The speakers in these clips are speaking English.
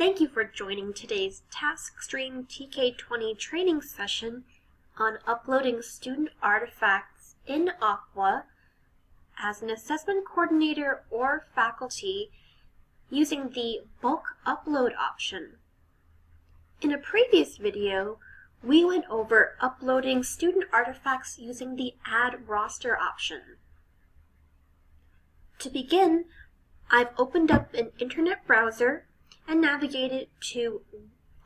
Thank you for joining today's TaskStream TK20 training session on uploading student artifacts in Aqua as an assessment coordinator or faculty using the bulk upload option. In a previous video, we went over uploading student artifacts using the Add Roster option. To begin, I've opened up an internet browser and navigated to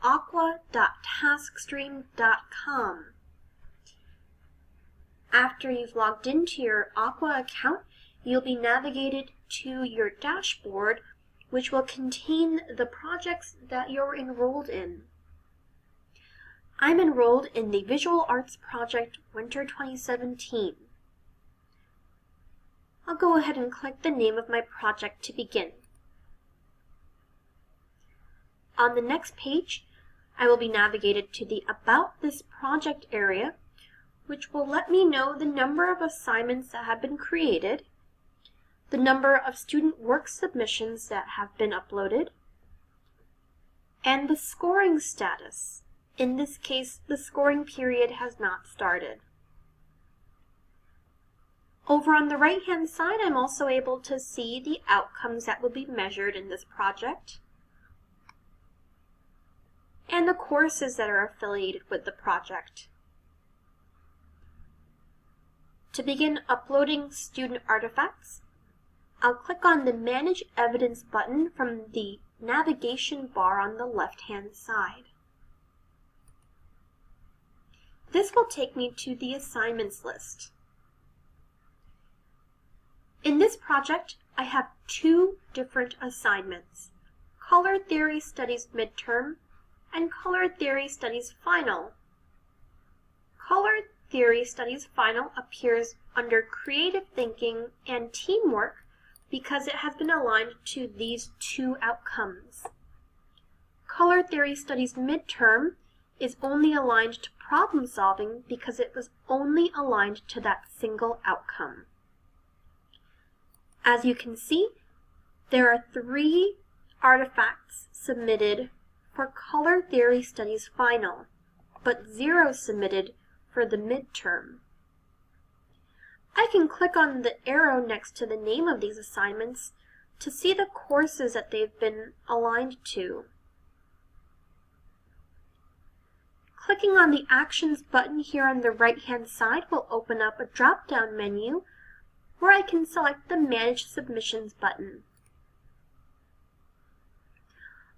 aqua.taskstream.com. After you've logged into your Aqua account, you'll be navigated to your dashboard, which will contain the projects that you're enrolled in. I'm enrolled in the Visual Arts Project Winter 2017. I'll go ahead and click the name of my project to begin. On the next page, I will be navigated to the About This Project area, which will let me know the number of assignments that have been created, the number of student work submissions that have been uploaded, and the scoring status. In this case, the scoring period has not started. Over on the right-hand side, I'm also able to see the outcomes that will be measured in this project, and the courses that are affiliated with the project. To begin uploading student artifacts, I'll click on the Manage Evidence button from the navigation bar on the left-hand side. This will take me to the assignments list. In this project, I have two different assignments: Color Theory Studies Midterm and Color Theory Studies Final. Color Theory Studies Final appears under Creative Thinking and Teamwork because it has been aligned to these two outcomes. Color Theory Studies Midterm is only aligned to problem solving because it was only aligned to that single outcome. As you can see, there are 3 artifacts submitted for Color Theory Studies Final, but 0 submitted for the midterm. I can click on the arrow next to the name of these assignments to see the courses that they've been aligned to. Clicking on the Actions button here on the right-hand side will open up a drop-down menu where I can select the Manage Submissions button.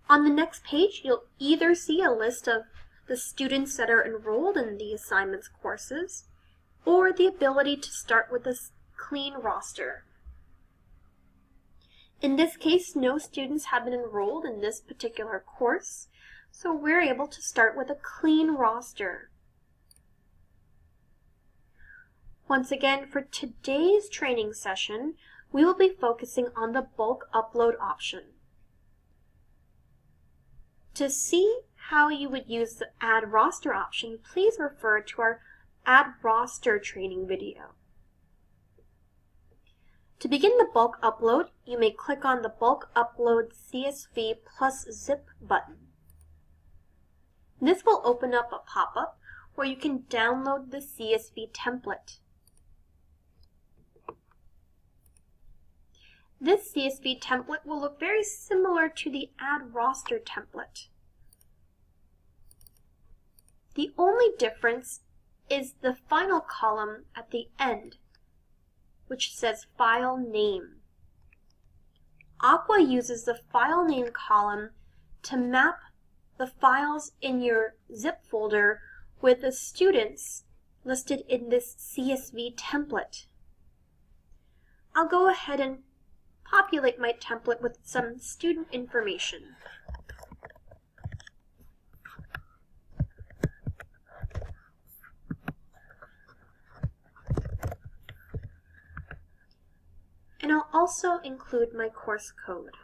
On the next page, you'll either see a list of the students that are enrolled in the assignments courses, or the ability to start with a clean roster. In this case, no students have been enrolled in this particular course, so we're able to start with a clean roster. Once again, for today's training session, we will be focusing on the bulk upload option. To see how you would use the Add Roster option, please refer to our Add Roster training video. To begin the bulk upload, you may click on the Bulk Upload CSV plus Zip button. This will open up a pop-up where you can download the CSV template. This CSV template will look very similar to the Add Roster template. The only difference is the final column at the end, which says File Name. Aqua uses the File Name column to map the files in your zip folder with the students listed in this CSV template. I'll go ahead and populate my template with some student information. And I'll also include my course code.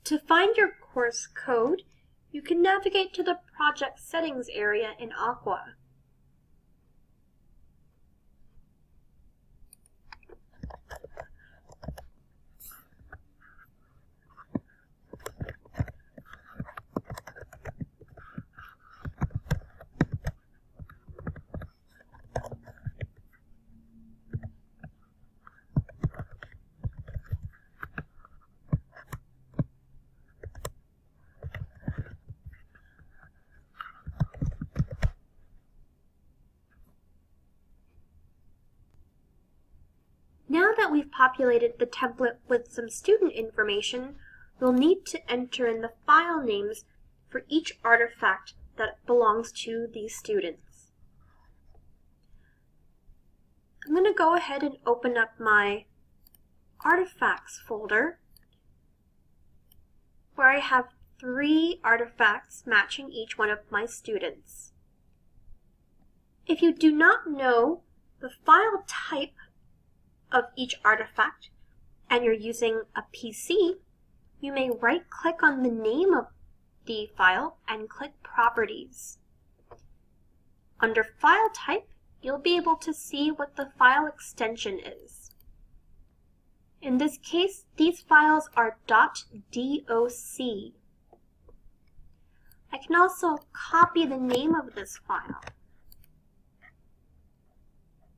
To find your course code, you can navigate to the Project Settings area in Aqua. that we've populated the template with some student information, we'll need to enter in the file names for each artifact that belongs to these students. I'm going to go ahead and open up my Artifacts folder, where I have 3 artifacts matching each one of my students. If you do not know the file type of each artifact and you're using a PC, you may right-click on the name of the file and click Properties. Under File Type, you'll be able to see what the file extension is. In this case, these files are .doc. I can also copy the name of this file.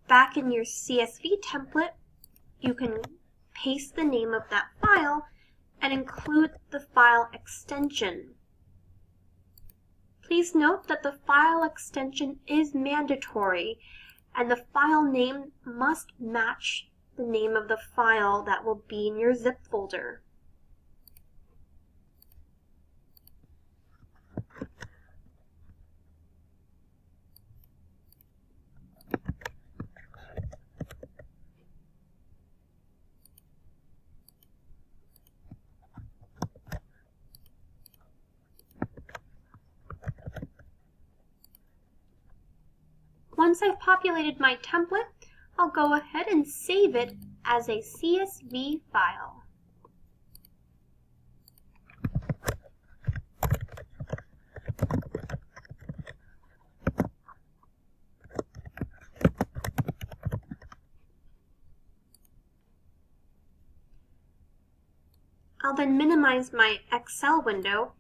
Back in your CSV template, you can paste the name of that file and include the file extension. Please note that the file extension is mandatory and the file name must match the name of the file that will be in your zip folder. Once I've populated my template, I'll go ahead and save it as a CSV file. I'll then minimize my Excel window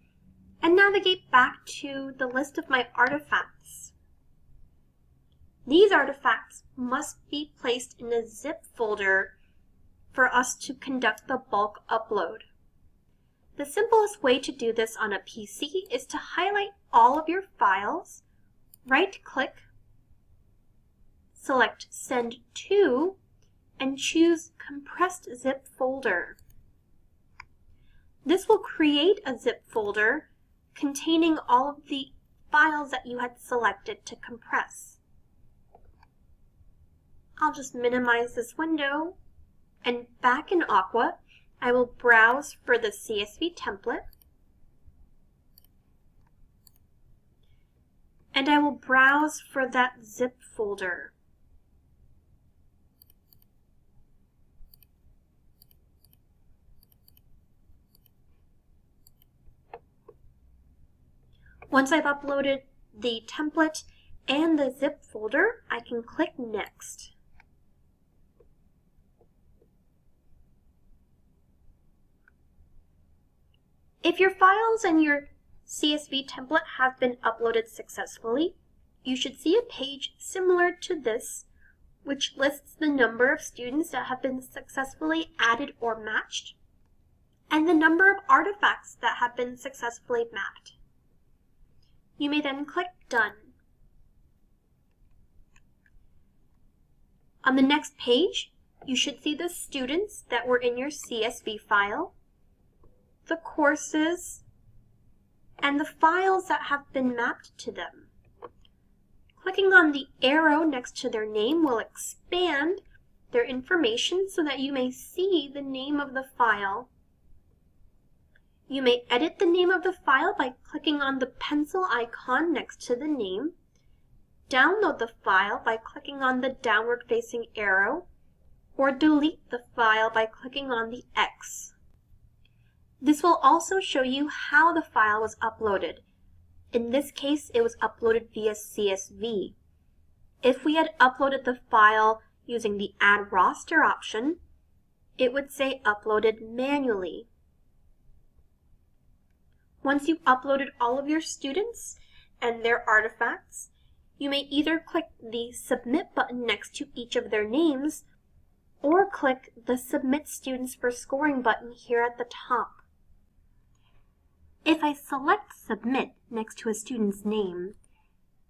and navigate back to the list of my artifacts. These artifacts must be placed in a zip folder for us to conduct the bulk upload. The simplest way to do this on a PC is to highlight all of your files, right-click, select Send To, and choose Compressed Zip Folder. This will create a zip folder containing all of the files that you had selected to compress. I'll just minimize this window, and back in Aqua, I will browse for the CSV template, and I will browse for that zip folder. Once I've uploaded the template and the zip folder, I can click Next. If your files and your CSV template have been uploaded successfully, you should see a page similar to this, which lists the number of students that have been successfully added or matched, and the number of artifacts that have been successfully mapped. You may then click Done. On the next page, you should see the students that were in your CSV file, the courses, and the files that have been mapped to them. Clicking on the arrow next to their name will expand their information so that you may see the name of the file. You may edit the name of the file by clicking on the pencil icon next to the name, download the file by clicking on the downward-facing arrow, or delete the file by clicking on the X. This will also show you how the file was uploaded. In this case, it was uploaded via CSV. If we had uploaded the file using the Add Roster option, it would say Uploaded Manually. Once you've uploaded all of your students and their artifacts, you may either click the Submit button next to each of their names, or click the Submit Students for Scoring button here at the top. If I select Submit next to a student's name,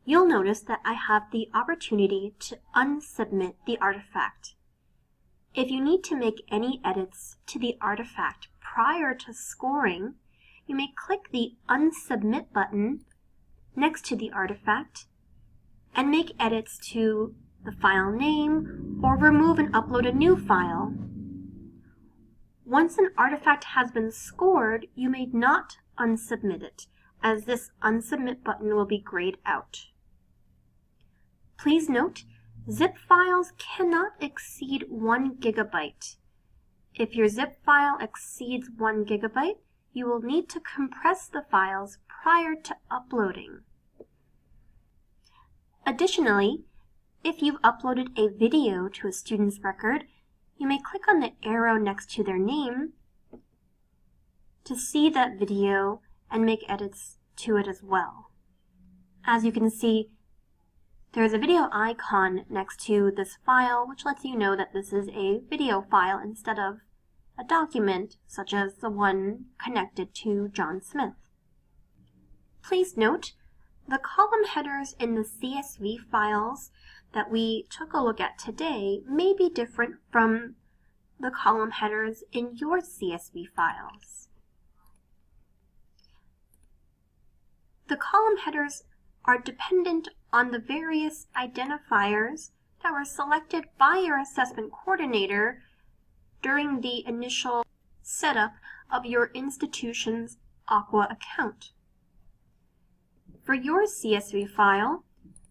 you'll notice that I have the opportunity to unsubmit the artifact. If you need to make any edits to the artifact prior to scoring, you may click the Unsubmit button next to the artifact and make edits to the file name or remove and upload a new file. Once an artifact has been scored, you may not unsubmit it, as this Unsubmit button will be grayed out. Please note, zip files cannot exceed 1 gigabyte. If your zip file exceeds 1 gigabyte, you will need to compress the files prior to uploading. Additionally, if you've uploaded a video to a student's record, you may click on the arrow next to their name to see that video and make edits to it as well. As you can see, there's a video icon next to this file, which lets you know that this is a video file instead of a document, such as the one connected to John Smith. Please note, the column headers in the CSV files that we took a look at today may be different from the column headers in your CSV files. The column headers are dependent on the various identifiers that were selected by your assessment coordinator during the initial setup of your institution's Aqua account. For your CSV file,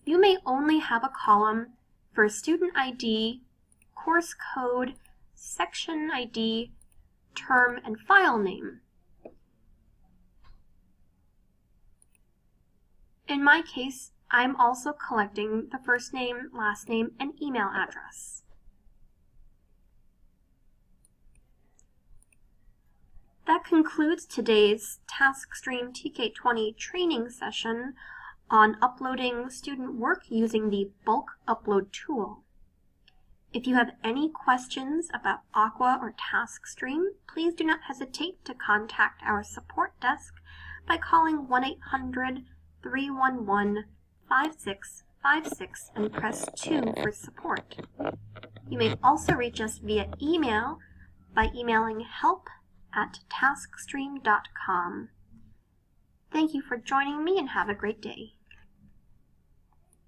you may only have a column for student ID, course code, section ID, term, and file name. In my case, I'm also collecting the first name, last name, and email address. That concludes today's TaskStream TK20 training session on uploading student work using the bulk upload tool. If you have any questions about Aqua or TaskStream, please do not hesitate to contact our support desk by calling 1-800-311-5656 and press 2 for support. You may also reach us via email by emailing help@taskstream.com. Thank you for joining me and have a great day.